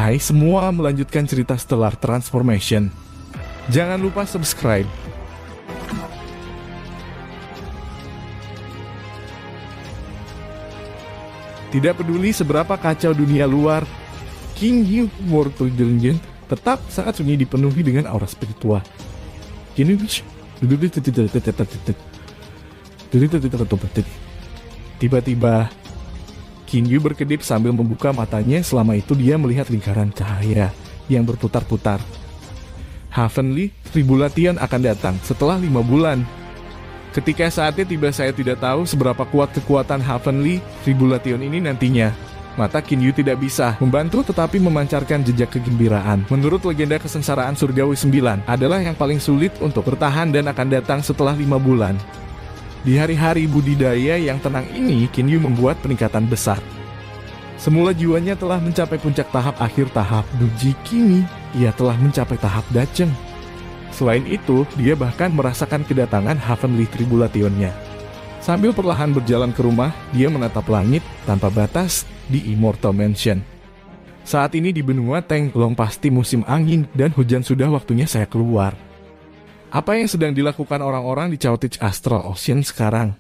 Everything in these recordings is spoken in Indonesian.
Hai semua, melanjutkan cerita Stellar Transformation. Jangan lupa subscribe. Tidak peduli seberapa kacau dunia luar, King Yu World Dungeon tetap sangat sunyi, dipenuhi dengan aura spiritual. Tiba-tiba King Yu berkedip sambil membuka matanya. Selama itu dia melihat lingkaran cahaya yang berputar-putar. Heavenly Tribulation akan datang setelah 5 bulan. Ketika saatnya tiba, saya tidak tahu seberapa kuat kekuatan Heavenly Tribulation ini nantinya. Mata King Yu tidak bisa membantu tetapi memancarkan jejak kegembiraan. Menurut legenda kesengsaraan Surgawi 9 adalah yang paling sulit untuk bertahan dan akan datang setelah 5 bulan. Di hari-hari budidaya yang tenang ini, King Yu membuat peningkatan besar. Semula jiwanya telah mencapai puncak tahap akhir tahap Duji, kini ia telah mencapai tahap Dacheng. Selain itu, dia bahkan merasakan kedatangan Heavenly Tribulation-nya. Sambil perlahan berjalan ke rumah, dia menatap langit tanpa batas di Immortal Mansion. Saat ini di benua Tenglong pasti musim angin dan hujan, sudah waktunya saya keluar. Apa yang sedang dilakukan orang-orang di Chaotich Astral Ocean sekarang?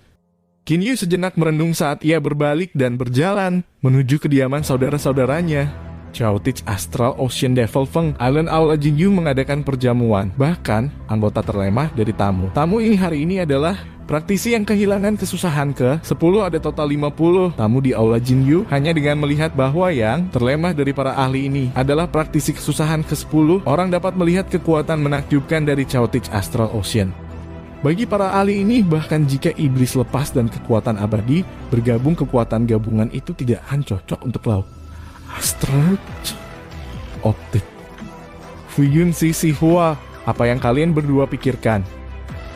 King Yu sejenak merenung saat ia berbalik dan berjalan menuju kediaman saudara-saudaranya. Chaotich Astral Ocean Devil Feng Island Aula Jinyu mengadakan perjamuan. Bahkan anggota terlemah dari tamu. Tamu ini hari ini adalah praktisi yang kehilangan kesusahan ke-10, ada total 50 tamu di Aula Jinyu. Hanya dengan melihat bahwa yang terlemah dari para ahli ini adalah praktisi kesusahan ke-10, orang dapat melihat kekuatan menakjubkan dari Chaotich Astral Ocean. Bagi para ahli ini, bahkan jika iblis lepas dan kekuatan abadi bergabung, kekuatan gabungan itu tidak akan cocok untuk laut Astral Optik. Fuyun Si Hua, apa yang kalian berdua pikirkan?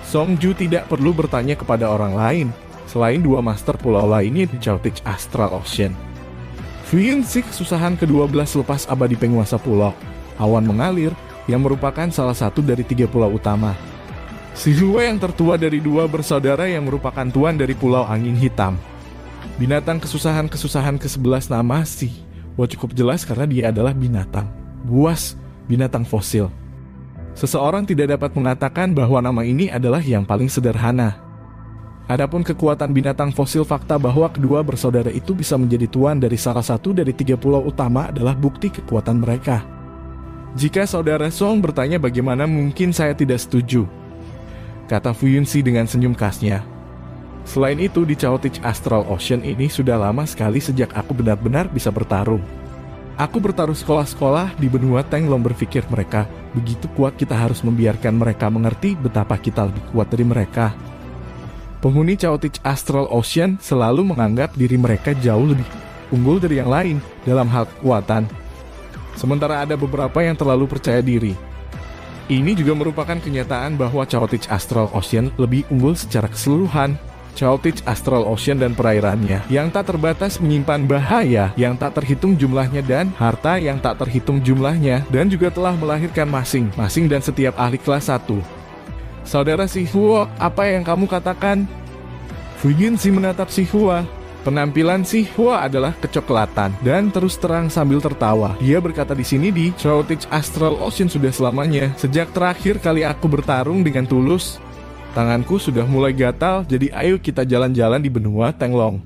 Song Ju tidak perlu bertanya kepada orang lain selain dua master pulau lainnya di Chaotich Astral Ocean. Fuyun Si kesusahan ke-12 lepas abadi penguasa pulau Awan Mengalir yang merupakan salah satu dari 3 pulau utama. Si Hua yang tertua dari 2 bersaudara yang merupakan tuan dari pulau Angin Hitam. Binatang kesusahan ke-11 nama Si Hua cukup jelas karena dia adalah binatang buas, binatang fosil. Seseorang tidak dapat mengatakan bahwa nama ini adalah yang paling sederhana. Adapun kekuatan binatang fosil, fakta bahwa kedua bersaudara itu bisa menjadi tuan dari salah satu dari 3 pulau utama adalah bukti kekuatan mereka. Jika saudara Song bertanya bagaimana mungkin saya tidak setuju, kata Fuyun Si dengan senyum khasnya. Selain itu, di Chaotich Astral Ocean ini sudah lama sekali sejak aku benar-benar bisa bertarung. Aku bertaruh sekolah-sekolah di benua Tenglong, berpikir mereka begitu kuat, kita harus membiarkan mereka mengerti betapa kita lebih kuat dari mereka. Penghuni Chaotich Astral Ocean selalu menganggap diri mereka jauh lebih unggul dari yang lain dalam hal kekuatan. Sementara ada beberapa yang terlalu percaya diri. Ini juga merupakan kenyataan bahwa Chaotich Astral Ocean lebih unggul secara keseluruhan. Chaotich Astral Ocean dan perairannya yang tak terbatas menyimpan bahaya yang tak terhitung jumlahnya dan harta yang tak terhitung jumlahnya, dan juga telah melahirkan masing-masing dan setiap ahli kelas 1. Saudara Si Hua, apa yang kamu katakan? Fuyun Si menatap Si Hua. Penampilan Si Hua adalah kecoklatan dan terus terang sambil tertawa. Dia berkata, di sini di Chaotich Astral Ocean sudah selamanya. Sejak terakhir kali aku bertarung dengan tulus, tanganku sudah mulai gatal, jadi ayo kita jalan-jalan di benua Tenglong.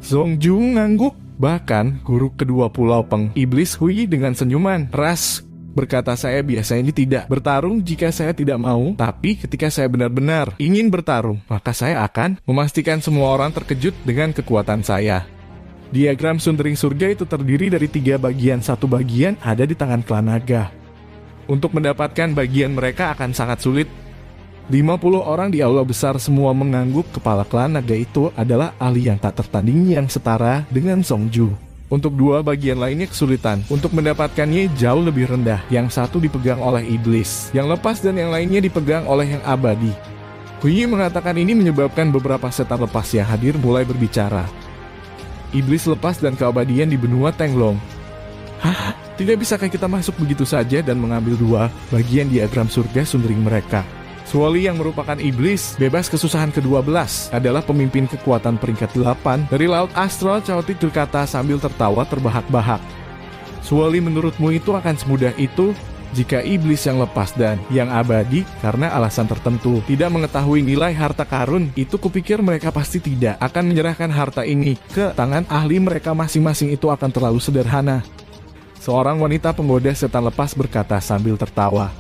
Song Ju ngangguk. Bahkan guru kedua pulau Peng Iblis Hui dengan senyuman ras berkata, saya biasanya tidak bertarung jika saya tidak mau, tapi ketika saya benar-benar ingin bertarung, maka saya akan memastikan semua orang terkejut dengan kekuatan saya. Diagram Sundering Surga itu terdiri dari 3 bagian. 1 bagian ada di tangan klan naga. Untuk mendapatkan bagian mereka akan sangat sulit. 50 orang di aula besar semua mengangguk. Kepala klan naga itu adalah ahli yang tak tertandingi yang setara dengan Song Ju. Untuk 2 bagian lainnya kesulitan untuk mendapatkannya jauh lebih rendah. Yang satu dipegang oleh iblis yang lepas dan yang lainnya dipegang oleh yang abadi. Hui mengatakan ini menyebabkan beberapa setan lepas yang hadir mulai berbicara. Iblis lepas dan keabadian di benua Tenglong. Hah? Tidak bisakah kita masuk begitu saja dan mengambil 2 bagian diagram surga sundering mereka? Suoli yang merupakan iblis bebas kesusahan ke-12 adalah pemimpin kekuatan peringkat 8 dari Laut Astral Chaotich, berkata sambil tertawa terbahak-bahak. Suoli, menurutmu itu akan semudah itu? Jika iblis yang lepas dan yang abadi karena alasan tertentu tidak mengetahui nilai harta karun, itu kupikir mereka pasti tidak akan menyerahkan harta ini ke tangan ahli mereka masing-masing. Itu akan terlalu sederhana. Seorang wanita penggoda setan lepas berkata sambil tertawa.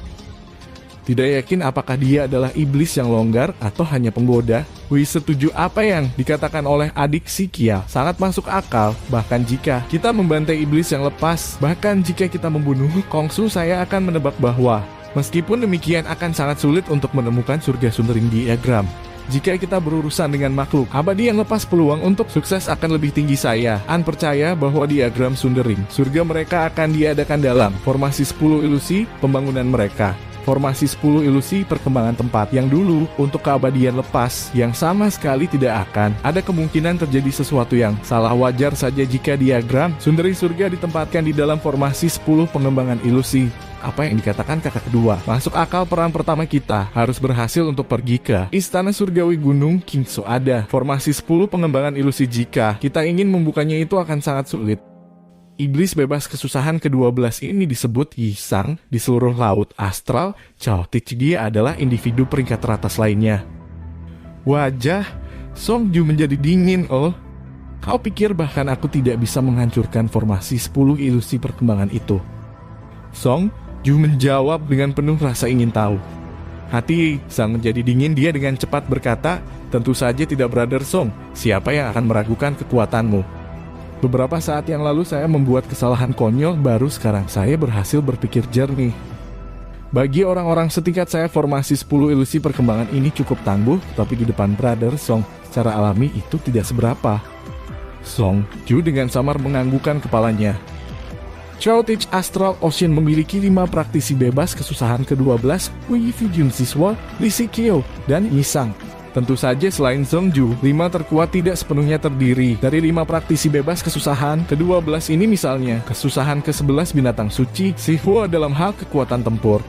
Tidak yakin apakah dia adalah iblis yang longgar atau hanya penggoda? Wih, setuju apa yang dikatakan oleh adik si Kia. Sangat masuk akal. Bahkan jika kita membantai iblis yang lepas, bahkan jika kita membunuh Kongsu, saya akan menebak bahwa meskipun demikian akan sangat sulit untuk menemukan surga Sundering diagram. Jika kita berurusan dengan makhluk abadi yang lepas, peluang untuk sukses akan lebih tinggi. Saya percaya bahwa diagram Sundering surga mereka akan diadakan dalam formasi 10 ilusi pembangunan mereka. Formasi 10 ilusi perkembangan tempat yang dulu untuk keabadian lepas yang sama sekali tidak akan ada kemungkinan terjadi sesuatu yang salah. Wajar saja jika diagram Sundering surga ditempatkan di dalam formasi 10 pengembangan ilusi. Apa yang dikatakan kakak kedua masuk akal. Peran pertama kita harus berhasil untuk pergi ke Istana Surgawi Gunung Kingso. Ada formasi 10 pengembangan ilusi. Jika kita ingin membukanya itu akan sangat sulit. Iblis bebas kesusahan ke-12 ini disebut Yisang di seluruh laut astral. Chaotich, dia adalah individu peringkat teratas lainnya. Wajah Songju menjadi dingin. Oh, kau pikir bahkan aku tidak bisa menghancurkan formasi 10 ilusi perkembangan itu? Songju menjawab dengan penuh rasa ingin tahu. Hati Sang menjadi dingin. Dia dengan cepat berkata, tentu saja tidak, Brother Song. Siapa yang akan meragukan kekuatanmu? Beberapa saat yang lalu saya membuat kesalahan konyol, baru sekarang saya berhasil berpikir jernih. Bagi orang-orang setingkat saya, formasi 10 ilusi perkembangan ini cukup tangguh, tapi di depan Brother Song, secara alami itu tidak seberapa. Songju dengan samar menganggukkan kepalanya. Chaotich Astral Ocean memiliki 5 praktisi bebas kesusahan ke-12, Wei Fijun Siswa, Li Sikyo, dan Yisang. Tentu saja selain Songju, 5 terkuat tidak sepenuhnya terdiri dari 5 praktisi bebas kesusahan ke-12 ini. Misalnya, kesusahan ke-11 binatang suci, Sihwa dalam hal kekuatan tempur.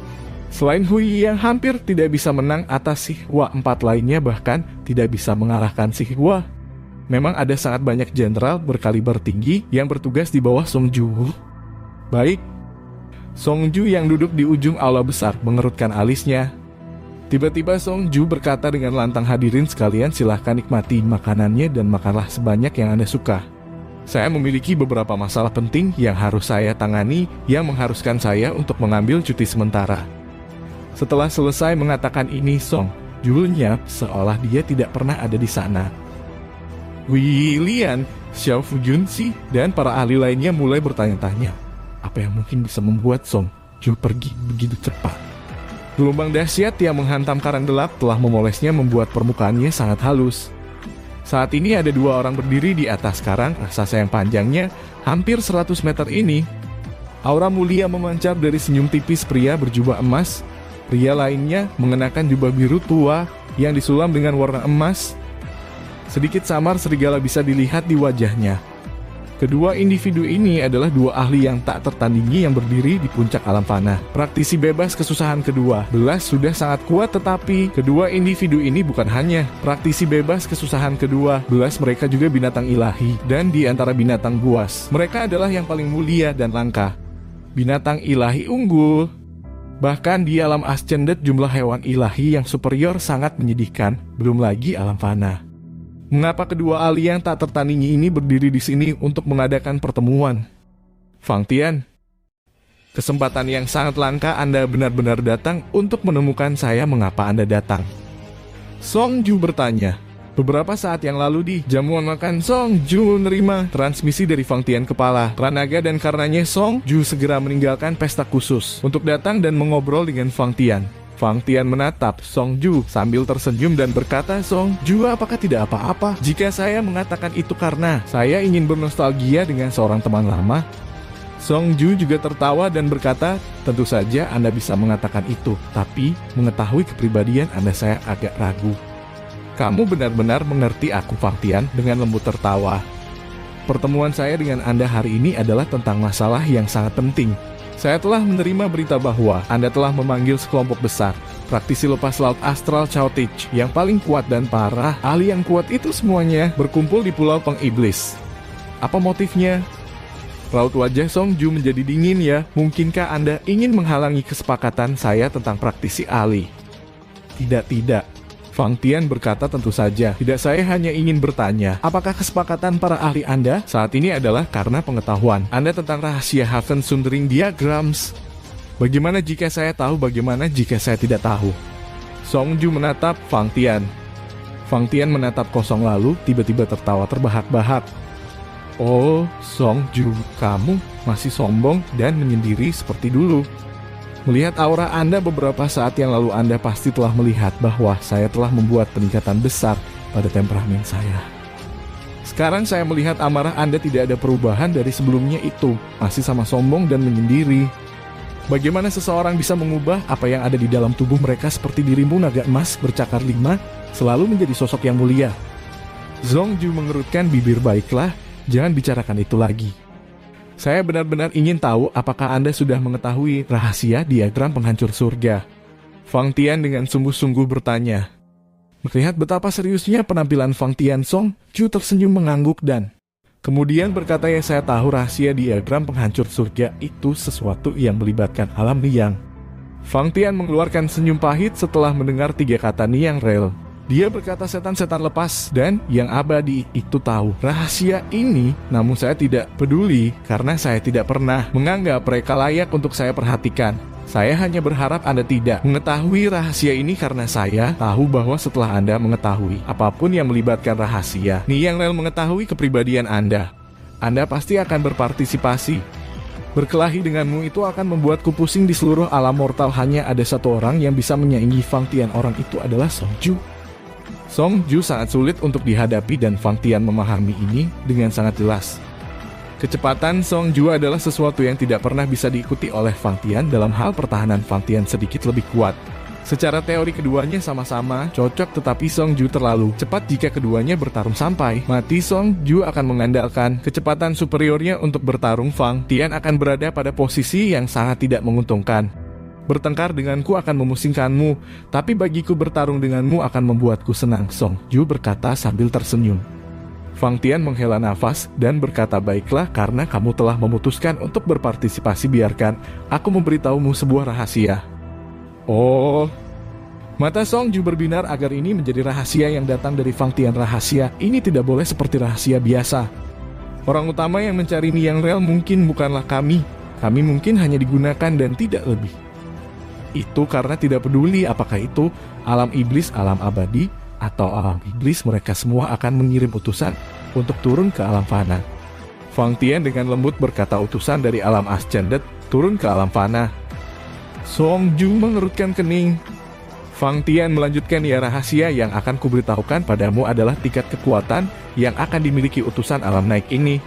Selain Hui yang hampir tidak bisa menang atas Sihwa, 4 lainnya bahkan tidak bisa mengalahkan Sihwa. Memang ada sangat banyak jenderal berkaliber tinggi yang bertugas di bawah Songju. Baik. Songju yang duduk di ujung aula besar mengerutkan alisnya. Tiba-tiba Songju berkata dengan lantang, hadirin sekalian, silahkan nikmati makanannya dan makanlah sebanyak yang Anda suka. Saya memiliki beberapa masalah penting yang harus saya tangani yang mengharuskan saya untuk mengambil cuti sementara. Setelah selesai mengatakan ini, Songju lenyap seolah dia tidak pernah ada di sana. Willian, Xiao Fujunsi, dan para ahli lainnya mulai bertanya-tanya, apa yang mungkin bisa membuat Songju pergi begitu cepat. Gelombang dahsyat yang menghantam karang gelap telah memolesnya, membuat permukaannya sangat halus. Saat ini ada 2 orang berdiri di atas karang raksasa yang panjangnya hampir 100 meter ini. Aura mulia memancar dari senyum tipis pria berjubah emas. Pria lainnya mengenakan jubah biru tua yang disulam dengan warna emas. Sedikit samar serigala bisa dilihat di wajahnya. Kedua individu ini adalah 2 ahli yang tak tertandingi yang berdiri di puncak alam fana. Praktisi bebas kesusahan ke-12 sudah sangat kuat, tetapi kedua individu ini bukan hanya praktisi bebas kesusahan ke-12, mereka juga binatang ilahi. Dan di antara binatang buas, mereka adalah yang paling mulia dan langka. Binatang ilahi unggul. Bahkan di alam Ascendet jumlah hewan ilahi yang superior sangat menyedihkan, belum lagi alam fana. Mengapa kedua ahli yang tak tertandingi ini berdiri di sini untuk mengadakan pertemuan? Fang Tian, kesempatan yang sangat langka. Anda benar-benar datang untuk menemukan saya. Mengapa Anda datang? Songju bertanya. Beberapa saat yang lalu di jamuan makan, Songju menerima transmisi dari Fang Tian, kepala Ranaga, dan karenanya Songju segera meninggalkan pesta khusus untuk datang dan mengobrol dengan Fang Tian. Fang Tian menatap Songju sambil tersenyum dan berkata, Songju, apakah tidak apa-apa jika saya mengatakan itu karena saya ingin bernostalgia dengan seorang teman lama? Songju juga tertawa dan berkata, tentu saja Anda bisa mengatakan itu, tapi mengetahui kepribadian Anda saya agak ragu. Kamu benar-benar mengerti aku, Fang Tian, dengan lembut tertawa. Pertemuan saya dengan Anda hari ini adalah tentang masalah yang sangat penting. Saya telah menerima berita bahwa Anda telah memanggil sekelompok besar praktisi lepas laut astral Chaotich yang paling kuat dan parah. Ahli yang kuat itu semuanya berkumpul di Pulau Pengiblis. Apa motifnya? Raut wajah Song Ju menjadi dingin ya. Mungkinkah Anda ingin menghalangi kesepakatan saya tentang praktisi ahli? Tidak. Fang Tian berkata tentu saja. Tidak, saya hanya ingin bertanya. Apakah kesepakatan para ahli Anda saat ini adalah karena pengetahuan Anda tentang rahasia Haven Sundering Diagrams? Bagaimana jika saya tahu, bagaimana jika saya tidak tahu? Song Ju menatap Fang Tian. Fang Tian menatap kosong lalu tiba-tiba tertawa terbahak-bahak. Oh, Song Ju, kamu masih sombong dan menyendiri seperti dulu. Melihat aura Anda beberapa saat yang lalu, Anda pasti telah melihat bahwa saya telah membuat peningkatan besar pada temperamen saya. Sekarang saya melihat amarah Anda tidak ada perubahan dari sebelumnya itu, masih sama sombong dan menyendiri. Bagaimana seseorang bisa mengubah apa yang ada di dalam tubuh mereka seperti dirimu naga emas bercakar 5, selalu menjadi sosok yang mulia? Song Ju mengerutkan bibir. Baiklah, jangan bicarakan itu lagi. Saya benar-benar ingin tahu apakah Anda sudah mengetahui rahasia diagram penghancur surga. Fang Tian dengan sungguh-sungguh bertanya. Melihat betapa seriusnya penampilan Fang Tian, Song Ju tersenyum mengangguk dan kemudian berkata, ya, saya tahu rahasia diagram penghancur surga itu sesuatu yang melibatkan alam liang. Fang Tian mengeluarkan senyum pahit setelah mendengar 3 kata Niang Rel. Dia berkata setan-setan lepas dan yang abadi itu tahu rahasia ini, namun saya tidak peduli karena saya tidak pernah menganggap mereka layak untuk saya perhatikan. Saya hanya berharap Anda tidak mengetahui rahasia ini karena saya tahu bahwa setelah Anda mengetahui apapun yang melibatkan rahasia, Niang Rel mengetahui kepribadian Anda pasti akan berpartisipasi. Berkelahi denganmu itu akan membuatku pusing. Di seluruh alam mortal hanya ada satu orang yang bisa menyaingi Fang Tian, orang itu adalah Song Ju. Song Ju sangat sulit untuk dihadapi dan Fang Tian memahami ini dengan sangat jelas. Kecepatan Song Ju adalah sesuatu yang tidak pernah bisa diikuti oleh Fang Tian. Dalam hal pertahanan, Fang Tian sedikit lebih kuat. Secara teori keduanya sama-sama cocok, tetapi Song Ju terlalu cepat. Jika keduanya bertarung sampai mati, Song Ju akan mengandalkan kecepatan superiornya untuk bertarung. Fang Tian akan berada pada posisi yang sangat tidak menguntungkan. Bertengkar denganku akan memusingkanmu, tapi bagiku bertarung denganmu akan membuatku senang, Song Ju berkata sambil tersenyum. Fang Tian menghela nafas dan berkata, baiklah, karena kamu telah memutuskan untuk berpartisipasi, biarkan aku memberitahumu sebuah rahasia. Oh, mata Song Ju berbinar agar ini menjadi rahasia yang datang dari Fang Tian. Rahasia ini tidak boleh seperti rahasia biasa. Orang utama yang mencari Niang Rel mungkin bukanlah kami. Kami mungkin hanya digunakan dan tidak lebih. Itu karena tidak peduli apakah itu alam iblis, alam abadi, atau alam iblis, mereka semua akan mengirim utusan untuk turun ke alam fana. Fang Tian dengan lembut berkata, utusan dari alam ascendet turun ke alam fana. Song Ju mengerutkan kening. Fang Tian melanjutkan, ya, rahasia yang akan kuberitahukan padamu adalah tingkat kekuatan yang akan dimiliki utusan alam naik ini.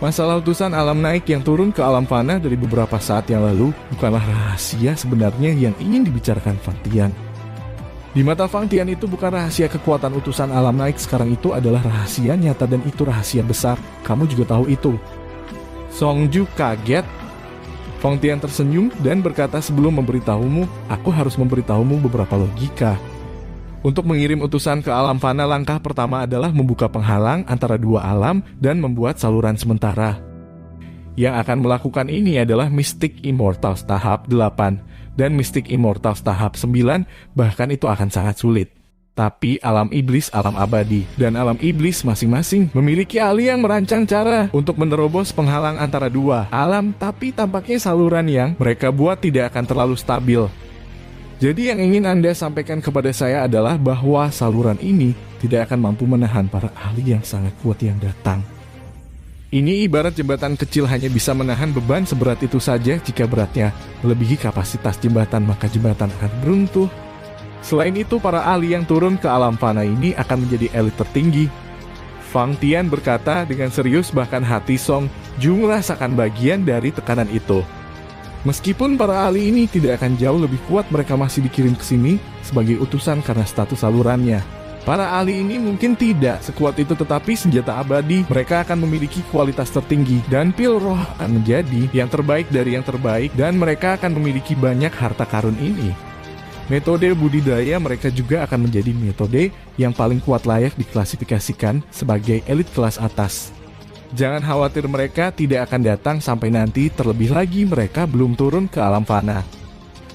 Masalah utusan alam naik yang turun ke alam fana dari beberapa saat yang lalu bukanlah rahasia sebenarnya yang ingin dibicarakan Fang Tian. Di mata Fang Tian itu bukan rahasia kekuatan utusan alam naik sekarang, itu adalah rahasia nyata dan itu rahasia besar. Kamu juga tahu itu. Song Ju kaget. Fang Tian tersenyum dan berkata, sebelum memberitahumu, aku harus memberitahumu beberapa logika. Untuk mengirim utusan ke alam fana, langkah pertama adalah membuka penghalang antara dua alam dan membuat saluran sementara. Yang akan melakukan ini adalah Mystic Immortals tahap 8 dan Mystic Immortals tahap 9, bahkan itu akan sangat sulit. Tapi alam iblis, alam abadi, dan alam iblis masing-masing memiliki ahli yang merancang cara untuk menerobos penghalang antara dua alam, tapi tampaknya saluran yang mereka buat tidak akan terlalu stabil. Jadi yang ingin Anda sampaikan kepada saya adalah bahwa saluran ini tidak akan mampu menahan para ahli yang sangat kuat yang datang. Ini ibarat jembatan kecil hanya bisa menahan beban seberat itu saja. Jika beratnya melebihi kapasitas jembatan, maka jembatan akan runtuh. Selain itu, para ahli yang turun ke alam fana ini akan menjadi elit tertinggi. Fang Tian berkata dengan serius, bahkan hati Song Ju merasakan bagian dari tekanan itu. Meskipun para ahli ini tidak akan jauh lebih kuat, mereka masih dikirim ke sini sebagai utusan karena status salurannya. Para ahli ini mungkin tidak sekuat itu, tetapi senjata abadi mereka akan memiliki kualitas tertinggi dan pil roh akan menjadi yang terbaik dari yang terbaik, dan mereka akan memiliki banyak harta karun ini. Metode budidaya mereka juga akan menjadi metode yang paling kuat, layak diklasifikasikan sebagai elit kelas atas. Jangan khawatir, mereka tidak akan datang sampai nanti, terlebih lagi mereka belum turun ke alam fana.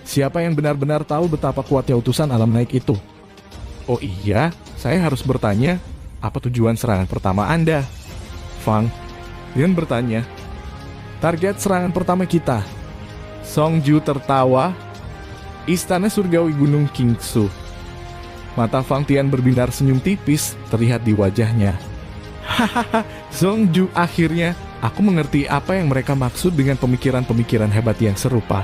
Siapa yang benar-benar tahu betapa kuatnya utusan alam naik itu? Oh iya, saya harus bertanya, apa tujuan serangan pertama Anda? Fang Tian bertanya. Target serangan pertama kita. Song Ju tertawa. Istana surgawi Gunung Qingsu. Mata Fang Tian berbinar senyum tipis terlihat di wajahnya. Hahaha, Song Ju, akhirnya aku mengerti apa yang mereka maksud dengan pemikiran-pemikiran hebat yang serupa.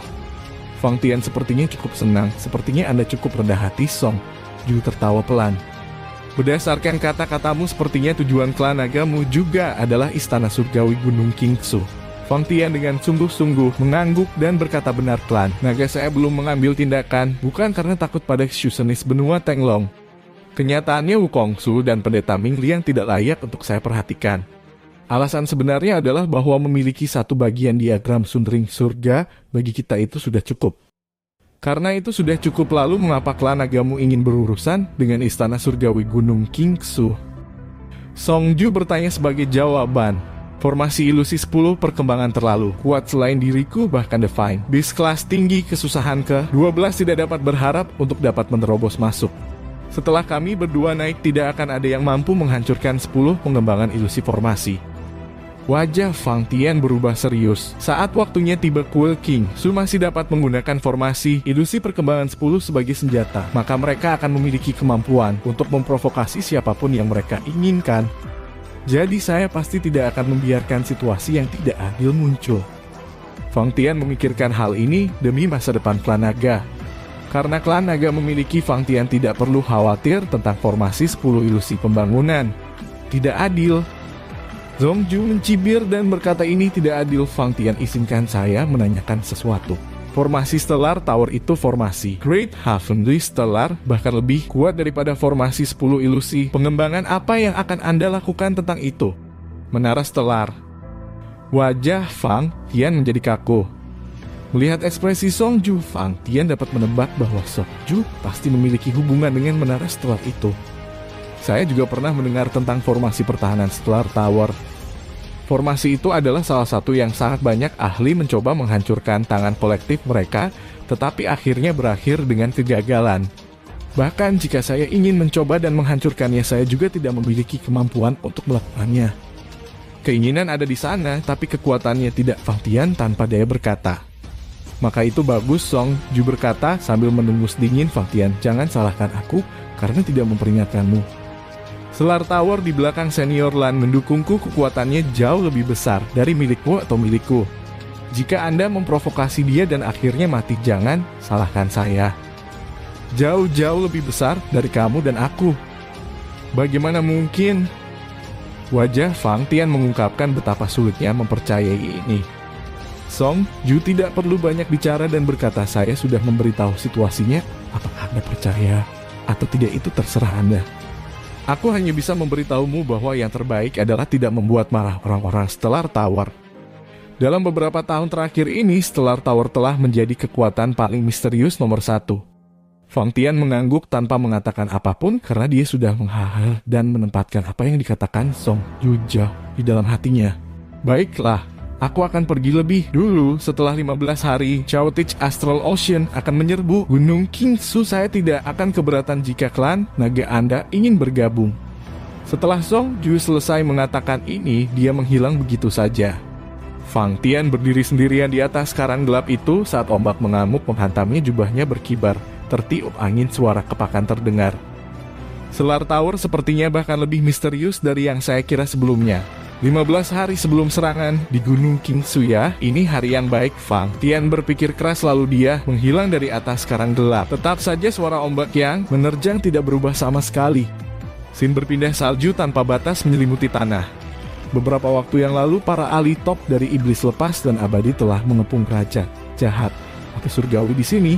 Fang Tian sepertinya cukup senang, sepertinya Anda cukup rendah hati, Song Ju tertawa pelan. Berdasarkan kata-katamu, sepertinya tujuan klan nagamu juga adalah istana surgawi Gunung Qingsu. Fang Tian dengan sungguh-sungguh mengangguk dan berkata, benar klan naga saya belum mengambil tindakan, bukan karena takut pada Xusenis benua Tenglong. Kenyataannya Wukongsu dan pendeta Ming Liang tidak layak untuk saya perhatikan. Alasan sebenarnya adalah bahwa memiliki satu bagian diagram sundering surga bagi kita itu sudah cukup. Karena itu sudah cukup, lalu mengapa klan nagamu ingin berurusan dengan istana surgawi Gunung Qingsu? Song Ju bertanya sebagai jawaban. Formasi ilusi 10 perkembangan terlalu kuat selain diriku, bahkan Divine Beast kelas tinggi kesusahan ke-12 tidak dapat berharap untuk dapat menerobos masuk. Setelah kami berdua naik, tidak akan ada yang mampu menghancurkan 10 pengembangan ilusi formasi. Wajah Fang Tian berubah serius. Saat waktunya tiba, Kuil King Su masih dapat menggunakan formasi ilusi perkembangan 10 sebagai senjata. Maka mereka akan memiliki kemampuan untuk memprovokasi siapapun yang mereka inginkan. Jadi saya pasti tidak akan membiarkan situasi yang tidak adil muncul. Fang Tian memikirkan hal ini demi masa depan klan naga. Karena klan naga memiliki, Fang Tian tidak perlu khawatir tentang formasi 10 ilusi pembangunan. Tidak adil. Song Ju mencibir dan berkata, ini tidak adil. Fang Tian, izinkan saya menanyakan sesuatu. Formasi Stellar Tower itu formasi Great Heavenly Stellar, bahkan lebih kuat daripada formasi 10 ilusi. Pengembangan apa yang akan Anda lakukan tentang itu? Menara Stellar. Wajah Fang Tian menjadi kaku. Melihat ekspresi Song Ju, Fang Tian dapat menebak bahwa Song Ju pasti memiliki hubungan dengan menara Stellar itu. Saya juga pernah mendengar tentang formasi pertahanan Stellar Tower. Formasi itu adalah salah satu yang sangat banyak ahli mencoba menghancurkan tangan kolektif mereka, tetapi akhirnya berakhir dengan kegagalan. Bahkan jika saya ingin mencoba dan menghancurkannya, saya juga tidak memiliki kemampuan untuk melakukannya. Keinginan ada di sana, tapi kekuatannya tidak. Fang Tian tanpa daya berkata. Maka itu bagus, Song Ju berkata sambil mendengus dingin. Fang Tian, jangan salahkan aku karena tidak memperingatkanmu. Stellar Tower di belakang Senior Lan mendukungku, kekuatannya jauh lebih besar dari milikmu atau milikku. Jika Anda memprovokasi dia dan akhirnya mati, jangan salahkan saya. Jauh-jauh lebih besar dari kamu dan aku. Bagaimana mungkin? Wajah Fang Tian mengungkapkan betapa sulitnya mempercayai ini. Song Ju tidak perlu banyak bicara dan berkata, saya sudah memberitahu situasinya. Apakah Anda percaya atau tidak itu terserah Anda. Aku hanya bisa memberitahumu bahwa yang terbaik adalah tidak membuat marah orang-orang Stellar Tower. Dalam beberapa tahun terakhir ini, Stellar Tower telah menjadi kekuatan paling misterius nomor 1. Fang Tian mengangguk tanpa mengatakan apapun karena dia sudah menghahal dan menempatkan apa yang dikatakan Song Ju jauh di dalam hatinya. Baiklah. Aku akan pergi lebih dulu. Setelah 15 hari, Chaotich Astral Ocean akan menyerbu Gunung Qingsu. Saya tidak akan keberatan jika klan naga Anda ingin bergabung. Setelah Song Ju selesai mengatakan ini, dia menghilang begitu saja. Fang Tian berdiri sendirian di atas karang gelap itu saat ombak mengamuk menghantamnya, jubahnya berkibar. Tertiup angin, suara kepakan terdengar. Stellar Tower sepertinya bahkan lebih misterius dari yang saya kira sebelumnya. 15 hari sebelum serangan di Gunung Qingsu ya, ini hari yang baik. Fang Tian berpikir keras lalu dia menghilang dari atas karang gelap. Tetap saja suara ombak yang menerjang tidak berubah sama sekali. Scene berpindah, salju tanpa batas menyelimuti tanah. Beberapa waktu yang lalu para ahli top dari iblis lepas dan abadi telah mengepung raja jahat atau surgawi di sini.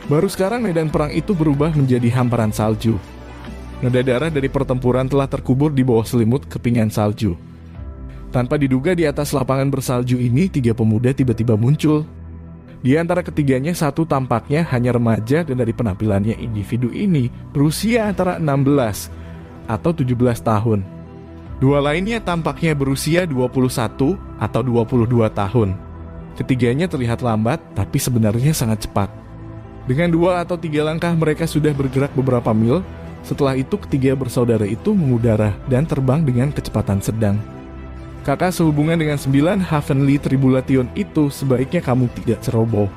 Baru sekarang medan perang itu berubah menjadi hamparan salju. Noda darah dari pertempuran telah terkubur di bawah selimut kepingan salju. Tanpa diduga di atas lapangan bersalju ini, 3 pemuda tiba-tiba muncul. Di antara ketiganya, satu tampaknya hanya remaja dan dari penampilannya individu ini berusia antara 16 atau 17 tahun. Dua lainnya tampaknya berusia 21 atau 22 tahun. Ketiganya terlihat lambat, tapi sebenarnya sangat cepat. Dengan 2 atau 3 langkah mereka sudah bergerak beberapa mil. Setelah itu ketiga bersaudara itu mengudara dan terbang dengan kecepatan sedang. Kakak sehubungan dengan 9 Heavenly Tribulation itu sebaiknya kamu tidak ceroboh.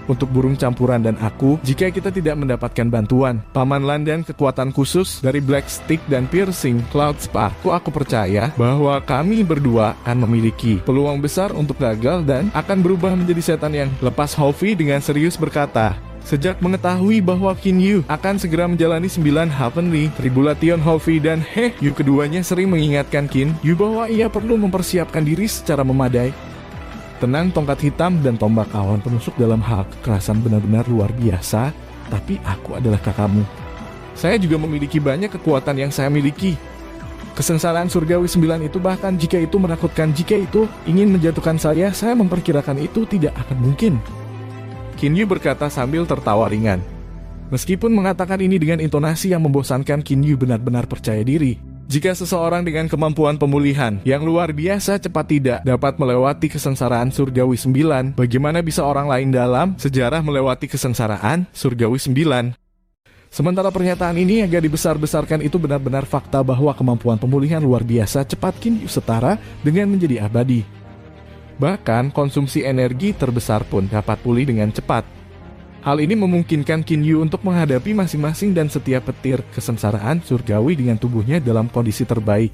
Untuk burung campuran dan aku, jika kita tidak mendapatkan bantuan Paman Lan dan kekuatan khusus dari Black Stick dan Piercing Cloud Spark, aku percaya bahwa kami berdua akan memiliki peluang besar untuk gagal dan akan berubah menjadi setan yang lepas. Hovi dengan serius berkata. Sejak mengetahui bahwa Qin Yu akan segera menjalani 9 Heavenly Tribulation, Hovi dan He Yu keduanya sering mengingatkan Qin Yu bahwa ia perlu mempersiapkan diri secara memadai. Tenang, tongkat hitam dan tombak awan penusuk dalam hal kekerasan benar-benar luar biasa, tapi aku adalah kakakmu. Saya juga memiliki banyak kekuatan yang saya miliki. Kesengsaraan surgawi 9 itu bahkan jika itu menakutkan, jika itu ingin menjatuhkan saya memperkirakan itu tidak akan mungkin. Qin Yu berkata sambil tertawa ringan. Meskipun mengatakan ini dengan intonasi yang membosankan, Qin Yu benar-benar percaya diri. Jika seseorang dengan kemampuan pemulihan yang luar biasa cepat tidak dapat melewati kesengsaraan surgawi 9, bagaimana bisa orang lain dalam sejarah melewati kesengsaraan surgawi 9? Sementara pernyataan ini agak dibesar-besarkan, itu benar-benar fakta bahwa kemampuan pemulihan luar biasa cepat Qin Yu setara dengan menjadi abadi. Bahkan konsumsi energi terbesar pun dapat pulih dengan cepat. Hal ini memungkinkan Qin Yu untuk menghadapi masing-masing dan setiap petir kesengsaraan surgawi dengan tubuhnya dalam kondisi terbaik.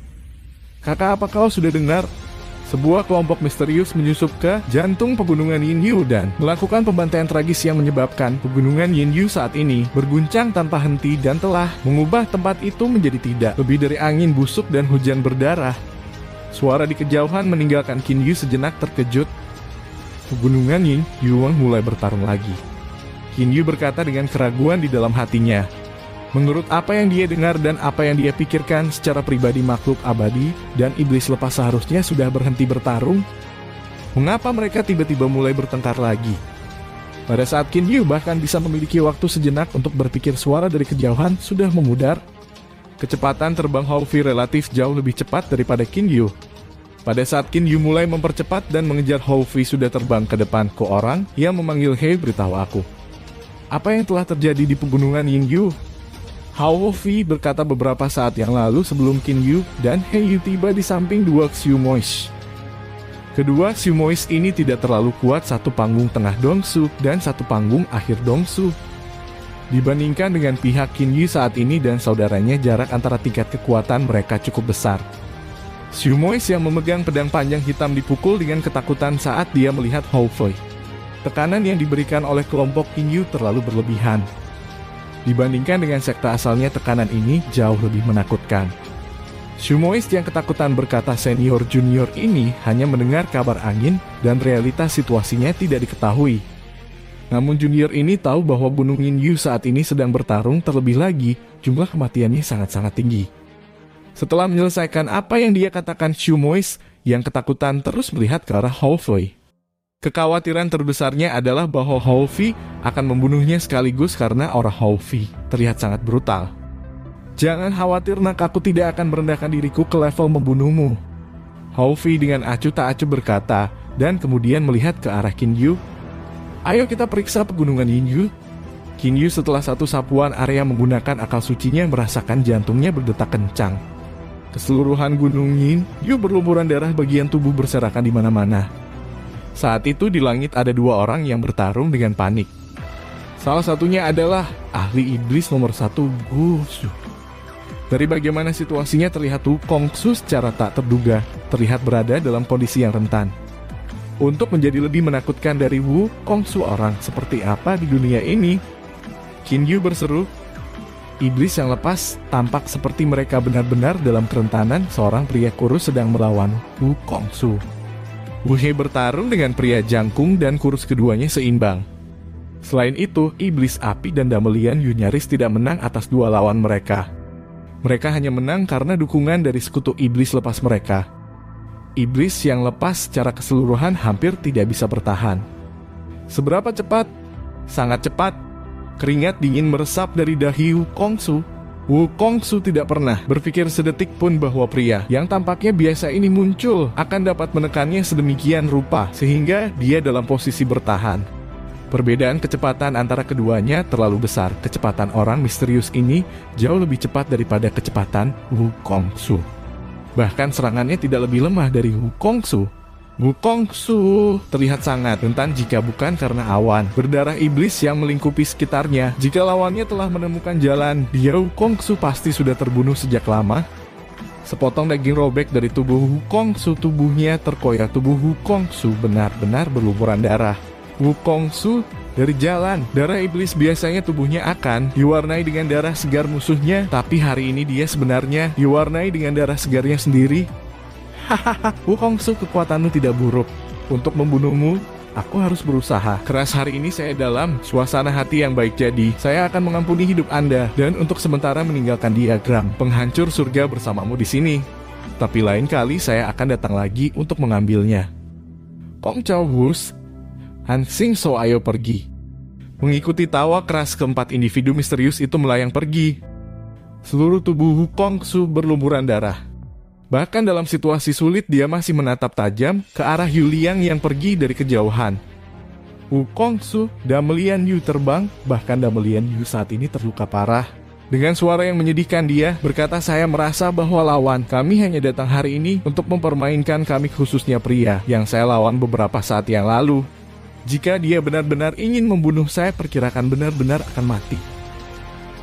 Kakak, apa kau sudah dengar? Sebuah kelompok misterius menyusup ke jantung pegunungan Yinyu dan melakukan pembantaian tragis yang menyebabkan pegunungan Yinyu saat ini berguncang tanpa henti dan telah mengubah tempat itu menjadi tidak lebih dari angin busuk dan hujan berdarah. Suara di kejauhan meninggalkan Qin Yu sejenak terkejut. Pegunungan Yinyu mulai bertarung lagi. Qin Yu berkata dengan keraguan di dalam hatinya. Menurut apa yang dia dengar dan apa yang dia pikirkan secara pribadi, makhluk abadi dan iblis lepas seharusnya sudah berhenti bertarung. Mengapa mereka tiba-tiba mulai bertengkar lagi? Pada saat Qin Yu bahkan bisa memiliki waktu sejenak untuk berpikir, suara dari kejauhan sudah memudar. Kecepatan terbang Hovi relatif jauh lebih cepat daripada Qin Yu. Pada saat Qin Yu mulai mempercepat dan mengejar, Hovi sudah terbang ke depan ke orang yang memanggil, "Hei, beritahu aku. Apa yang telah terjadi di pegunungan Yinyu?" Hovi berkata beberapa saat yang lalu sebelum Qin Yu dan He Yu tiba di samping dua Xiumois. Kedua Xiumois ini tidak terlalu kuat, satu panggung tengah Dongsu dan satu panggung akhir Dongsu. Dibandingkan dengan pihak Qin Yu saat ini dan saudaranya, jarak antara tingkat kekuatan mereka cukup besar. Xiumois yang memegang pedang panjang hitam dipukul dengan ketakutan saat dia melihat Hovi. Tekanan yang diberikan oleh kelompok Qin Yu terlalu berlebihan. Dibandingkan dengan sekte asalnya, tekanan ini jauh lebih menakutkan. Xiumois yang ketakutan berkata senior junior ini hanya mendengar kabar angin dan realitas situasinya tidak diketahui. Namun junior ini tahu bahwa Gunung Yinyu saat ini sedang bertarung, terlebih lagi jumlah kematiannya sangat-sangat tinggi. Setelah menyelesaikan apa yang dia katakan, Xiumois yang ketakutan terus melihat ke arah Hovi. Kekhawatiran terbesarnya adalah bahwa Hovi akan membunuhnya sekaligus karena aura Hovi terlihat sangat brutal. "Jangan khawatir nak, aku tidak akan merendahkan diriku ke level membunuhmu," Hovi dengan acuh tak acuh berkata, dan kemudian melihat ke arah Qin Yu. "Ayo kita periksa pegunungan Yinyu." Qin Yu setelah satu sapuan area menggunakan akal sucinya merasakan jantungnya berdetak kencang. Keseluruhan gunung Yinyu berlumuran darah, bagian tubuh berserakan di mana-mana. Saat itu di langit ada dua orang yang bertarung dengan panik. Salah satunya adalah ahli iblis nomor 1, Gusu. Dari bagaimana situasinya terlihat Kongsu secara tak terduga terlihat berada dalam kondisi yang rentan. Untuk menjadi lebih menakutkan dari Kongsu, orang seperti apa di dunia ini? Qin Yu berseru. Iblis yang lepas tampak seperti mereka benar-benar dalam kerentanan. Seorang pria kurus sedang melawan Kongsu. He bertarung dengan pria jangkung dan kurus, keduanya seimbang. Selain itu, iblis api dan Damelian Yu nyaris tidak menang atas dua lawan mereka. Mereka hanya menang karena dukungan dari sekutu iblis lepas mereka. Iblis yang lepas secara keseluruhan hampir tidak bisa bertahan. Seberapa cepat? Sangat cepat. Keringat dingin meresap dari dahi Kongsu. Wukongsu tidak pernah berpikir sedetik pun bahwa pria yang tampaknya biasa ini muncul akan dapat menekannya sedemikian rupa sehingga dia dalam posisi bertahan. Perbedaan kecepatan antara keduanya terlalu besar. Kecepatan orang misterius ini jauh lebih cepat daripada kecepatan Wukongsu. Bahkan serangannya tidak lebih lemah dari Wukongsu. Wukongsu terlihat sangat rentan jika bukan karena awan berdarah iblis yang melingkupi sekitarnya. Jika lawannya telah menemukan jalan, dia Wukongsu pasti sudah terbunuh sejak lama. Sepotong daging robek dari tubuh Wukongsu, tubuhnya terkoyak. Tubuh Wukongsu benar-benar berlumuran darah. Wukongsu dari jalan. Darah iblis biasanya tubuhnya akan diwarnai dengan darah segar musuhnya, tapi hari ini dia sebenarnya diwarnai dengan darah segarnya sendiri. Hahaha, Wukongsu, kekuatanmu tidak buruk. Untuk membunuhmu, aku harus berusaha keras. Hari ini saya dalam suasana hati yang baik, jadi saya akan mengampuni hidup Anda dan untuk sementara meninggalkan diagram penghancur surga bersamamu di sini. Tapi lain kali saya akan datang lagi untuk mengambilnya. Kong Chao Wus, Han Xing So, ayo pergi. Mengikuti tawa keras, keempat individu misterius itu melayang pergi. Seluruh tubuh Wukongsu berlumuran darah. Bahkan dalam situasi sulit dia masih menatap tajam ke arah Yu Liang yang pergi dari kejauhan. Wukongsu, Damelian Yu terbang, bahkan Damelian Yu saat ini terluka parah. Dengan suara yang menyedihkan dia berkata, saya merasa bahwa lawan kami hanya datang hari ini untuk mempermainkan kami, khususnya pria yang saya lawan beberapa saat yang lalu. Jika dia benar-benar ingin membunuh saya, perkirakan benar-benar akan mati.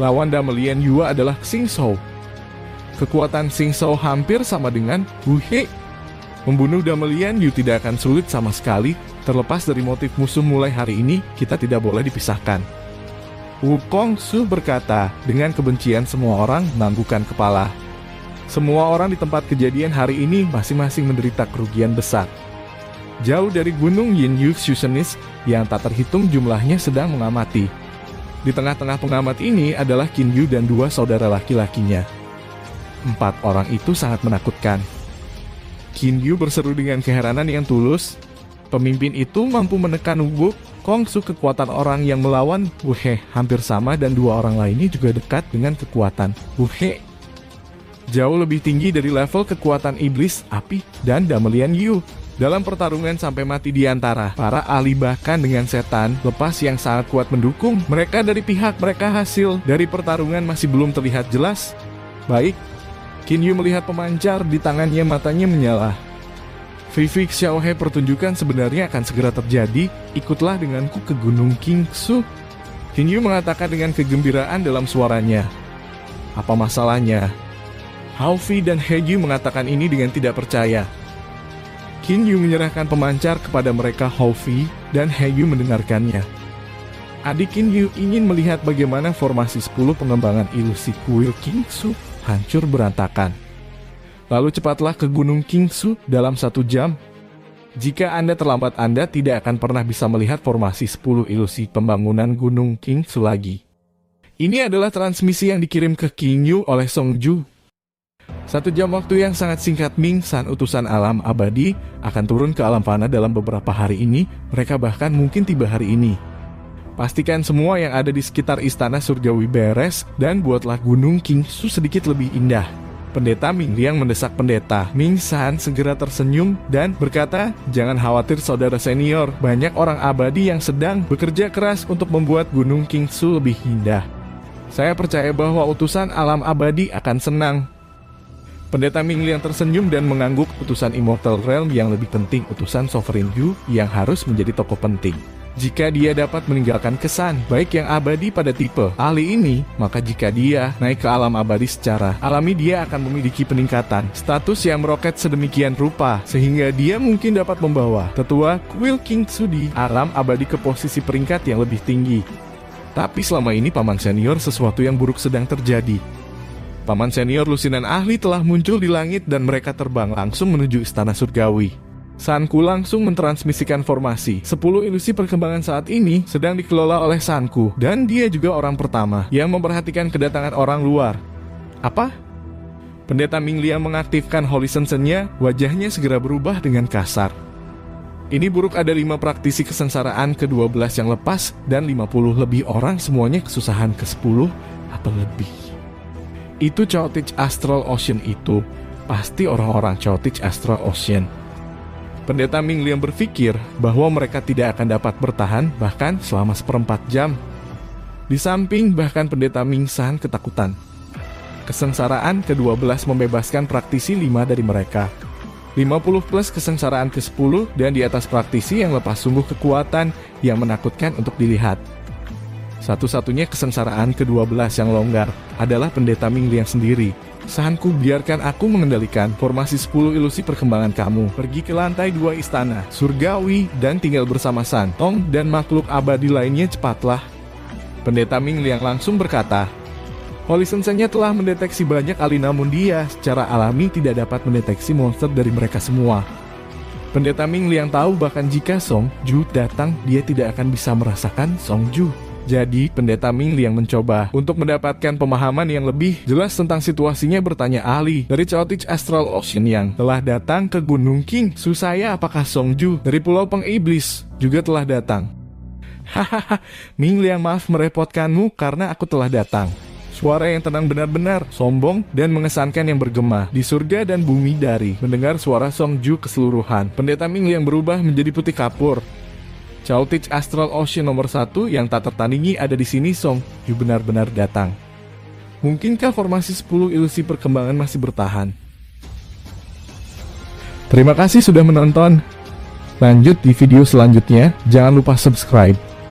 Lawan Damelian Yu adalah Xing Shou. Kekuatan Xing Shou hampir sama dengan Wu He. Membunuh Damelian Yu tidak akan sulit sama sekali. Terlepas dari motif musuh, mulai hari ini kita tidak boleh dipisahkan. Wukongsu berkata dengan kebencian. Semua orang menganggukkan kepala. Semua orang di tempat kejadian hari ini masing-masing menderita kerugian besar. Jauh dari gunung Yin Yu, Susanis yang tak terhitung jumlahnya sedang mengamati. Di tengah-tengah pengamat ini adalah Qin Yu dan dua saudara laki-lakinya. 4 orang itu sangat menakutkan. Qin Yu berseru dengan keheranan yang tulus. Pemimpin itu mampu menekan Wukongsu. Kekuatan orang yang melawan Wu He hampir sama dan 2 orang lainnya juga dekat dengan kekuatan Wu He. Jauh lebih tinggi dari level kekuatan iblis, api, dan Damelian Yu. Dalam pertarungan sampai mati di antara para ahli, bahkan dengan setan lepas yang sangat kuat mendukung mereka dari pihak mereka, hasil dari pertarungan masih belum terlihat jelas. Baik, Qin Yu melihat pemancar di tangannya, matanya menyala. Vivik Xiaohe, pertunjukan sebenarnya akan segera terjadi. Ikutlah denganku ke Gunung Qingsu. Qin Yu mengatakan dengan kegembiraan dalam suaranya. Apa masalahnya? Hao Fi dan He Yu mengatakan ini dengan tidak percaya. Qin Yu menyerahkan pemancar kepada mereka. Hao Fi dan He Yu mendengarkannya. Adik Qin Yu ingin melihat bagaimana formasi 10 pengembangan ilusi kuil Qingsu hancur berantakan. Lalu cepatlah ke Gunung Qingsu dalam 1 jam. Jika Anda terlambat, Anda tidak akan pernah bisa melihat formasi 10 ilusi pembangunan Gunung Qingsu lagi. Ini adalah transmisi yang dikirim ke Qin Yu oleh Song Ju. 1 jam waktu yang sangat singkat. Ming San, utusan alam abadi, akan turun ke alam fana dalam beberapa hari ini. Mereka bahkan mungkin tiba hari ini. Pastikan semua yang ada di sekitar istana surgawi beres dan buatlah Gunung Qingsu sedikit lebih indah. Pendeta Ming Liang mendesak pendeta. Ming San segera tersenyum dan berkata, jangan khawatir saudara senior, banyak orang abadi yang sedang bekerja keras untuk membuat Gunung Qingsu lebih indah. Saya percaya bahwa utusan alam abadi akan senang. Pendeta Ming Liang tersenyum dan mengangguk. Utusan Immortal Realm yang lebih penting, utusan Sovereign Yu yang harus menjadi tokoh penting. Jika dia dapat meninggalkan kesan baik yang abadi pada tipe ahli ini, maka jika dia naik ke alam abadi secara alami, dia akan memiliki peningkatan status yang meroket sedemikian rupa sehingga dia mungkin dapat membawa tetua kuil Qingsu di alam abadi ke posisi peringkat yang lebih tinggi. Tapi selama ini paman senior, sesuatu yang buruk sedang terjadi. Paman senior lusinan ahli telah muncul di langit dan mereka terbang langsung menuju istana surgawi. Sanku langsung mentransmisikan formasi. 10 ilusi perkembangan saat ini sedang dikelola oleh Sanku, dan dia juga orang pertama yang memperhatikan kedatangan orang luar. Apa? Pendeta Ming Liang mengaktifkan Holy Sense-nya, wajahnya segera berubah dengan kasar. Ini buruk, ada 5 praktisi kesengsaraan ke-12 yang lepas, dan 50 lebih orang semuanya kesusahan ke-10 atau lebih. Itu Chaotich Astral Ocean itu pasti orang-orang Chaotich Astral Ocean. Pendeta Ming Liang berpikir bahwa mereka tidak akan dapat bertahan bahkan selama 1/4 jam. Di samping bahkan pendeta Ming San ketakutan. Kesengsaraan ke-12 membebaskan praktisi 5 dari mereka. 50 plus kesengsaraan ke-10 dan di atas praktisi yang lepas sungguh kekuatan yang menakutkan untuk dilihat. Satu-satunya kesengsaraan ke-12 yang longgar adalah pendeta Ming Liang sendiri. Sanku, biarkan aku mengendalikan formasi 10 ilusi perkembangan kamu. Pergi ke lantai 2 istana, surgawi, dan tinggal bersama San Tong dan makhluk abadi lainnya cepatlah. Pendeta Ming Liang langsung berkata, Holy Sensei-nya telah mendeteksi banyak kali namun dia secara alami tidak dapat mendeteksi monster dari mereka semua. Pendeta Ming Liang tahu bahkan jika Song Ju datang, dia tidak akan bisa merasakan Song Ju. Jadi, pendeta Ming Liang mencoba untuk mendapatkan pemahaman yang lebih jelas tentang situasinya, bertanya ahli dari Chaotich Astral Ocean yang telah datang ke Gunung King. Susaya, apakah Song Ju dari Pulau Pengiblis juga telah datang? Hahaha, Ming Liang, maaf merepotkanmu karena aku telah datang. Suara yang tenang benar-benar sombong dan mengesankan yang bergema di surga dan bumi dari mendengar suara Song Ju keseluruhan. Pendeta Ming Liang berubah menjadi putih kapur. Chaotich Astral Ocean nomor 1 yang tak tertandingi ada di sini. Song Ju benar-benar datang. Mungkinkah formasi 10 ilusi perkembangan masih bertahan? Terima kasih sudah menonton. Lanjut di video selanjutnya. Jangan lupa subscribe.